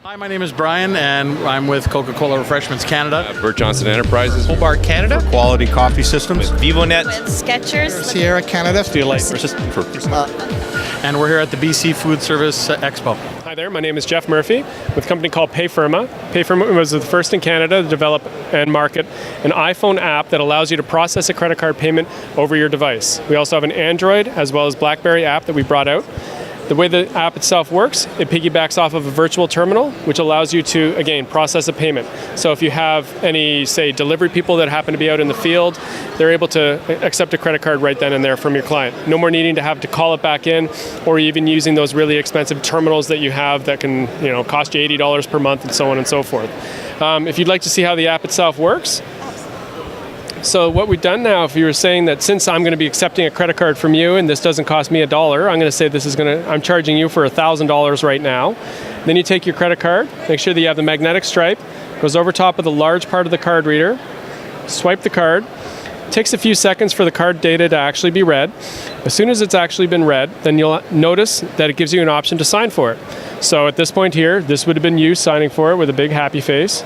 Hi, my name is Brian, and I'm with Coca-Cola Refreshments Canada. Bert Johnson Enterprises. Hobart Canada. Quality Coffee Systems. VivoNet. With Skechers. Sierra Canada. Steelite. And we're here at the BC Foodservice Expo. Hi there, my name is Jeff Murphy with a company called Payfirma. Payfirma was the first in Canada to develop and market an iPhone app that allows you to process a credit card payment over your device. We also have an Android as well as BlackBerry app that we brought out. The way the app itself works, it piggybacks off of a virtual terminal, which allows you to, again, process a payment. So if you have any, say, delivery people that happen to be out in the field, they're able to accept a credit card right then and there from your client. No more needing to have to call it back in, or even using those really expensive terminals that you have that can, cost you $80 per month and so on and so forth. If you'd like to see how the app itself works, so what we've done now, if you were saying that since I'm going to be accepting a credit card from you and this doesn't cost me $1, I'm going to say I'm charging you for $1,000 right now. Then you take your credit card, make sure that you have the magnetic stripe, goes over top of the large part of the card reader, swipe the card. It takes a few seconds for the card data to actually be read. As soon as it's actually been read, then you'll notice that it gives you an option to sign for it. So at this point here, this would have been you signing for it with a big happy face.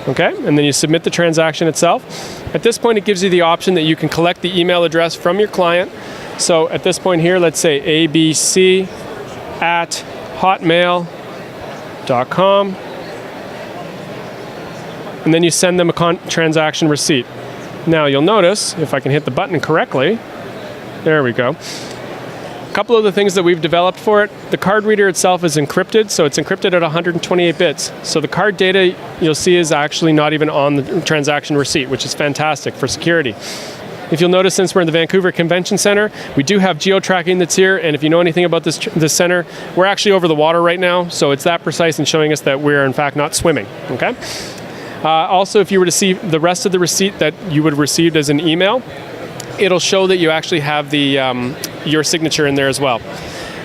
Okay, and then you submit the transaction itself. At this point, it gives you the option that you can collect the email address from your client. So at this point here, let's say abc@hotmail.com, and then you send them a transaction receipt. Now you'll notice, if I can hit the button correctly, there we go. A couple of the things that we've developed for it, the card reader itself is encrypted, so it's encrypted at 128 bits. So the card data you'll see is actually not even on the transaction receipt, which is fantastic for security. If you'll notice, since we're in the Vancouver Convention Center, we do have geo-tracking that's here, and if you know anything about this center, we're actually over the water right now, so it's that precise in showing us that we're in fact not swimming, okay? Also, if you were to see the rest of the receipt that you would have received as an email, it'll show that you actually have the your signature in there as well.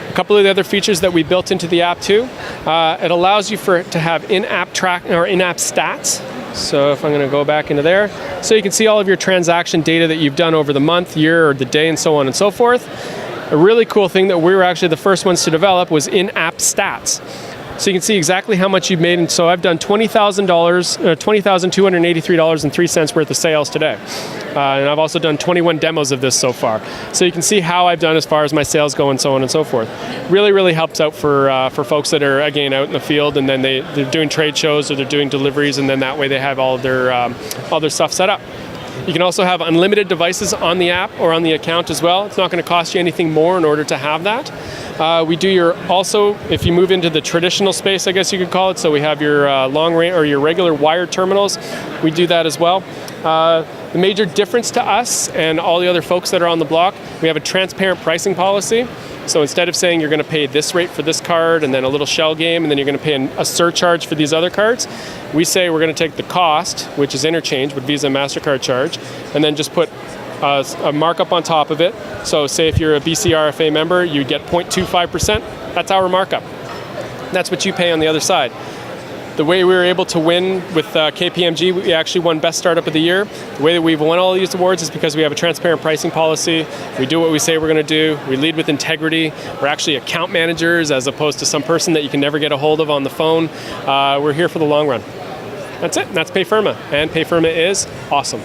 A couple of the other features that we built into the app too, it allows you to have in-app stats. So if I'm going to go back into there, so you can see all of your transaction data that you've done over the month, year, or the day, and so on and so forth. A really cool thing that we were actually the first ones to develop was in-app stats. So you can see exactly how much you've made, and so I've done $20,283.03 worth of sales today. And I've also done 21 demos of this so far. So you can see how I've done as far as my sales go and so on and so forth. Really, really helps out for folks that are, again, out in the field, and then they're doing trade shows or they're doing deliveries, and then that way they have all their stuff set up. You can also have unlimited devices on the app or on the account as well. It's not going to cost you anything more in order to have that. We do also, if you move into the traditional space, I guess you could call it, so we have your long range or your regular wired terminals. We do that as well. The major difference to us and all the other folks that are on the block, we have a transparent pricing policy. So instead of saying you're going to pay this rate for this card and then a little shell game and then you're going to pay a surcharge for these other cards, we say we're going to take the cost, which is interchange with Visa and MasterCard charge, and then just put a markup on top of it. So say if you're a BCRFA member, you get 0.25%. That's our markup. That's what you pay on the other side. The way we were able to win with KPMG, we actually won Best Startup of the Year. The way that we've won all these awards is because we have a transparent pricing policy. We do what we say we're going to do. We lead with integrity. We're actually account managers as opposed to some person that you can never get a hold of on the phone. We're here for the long run. That's it. That's Payfirma. And Payfirma is awesome.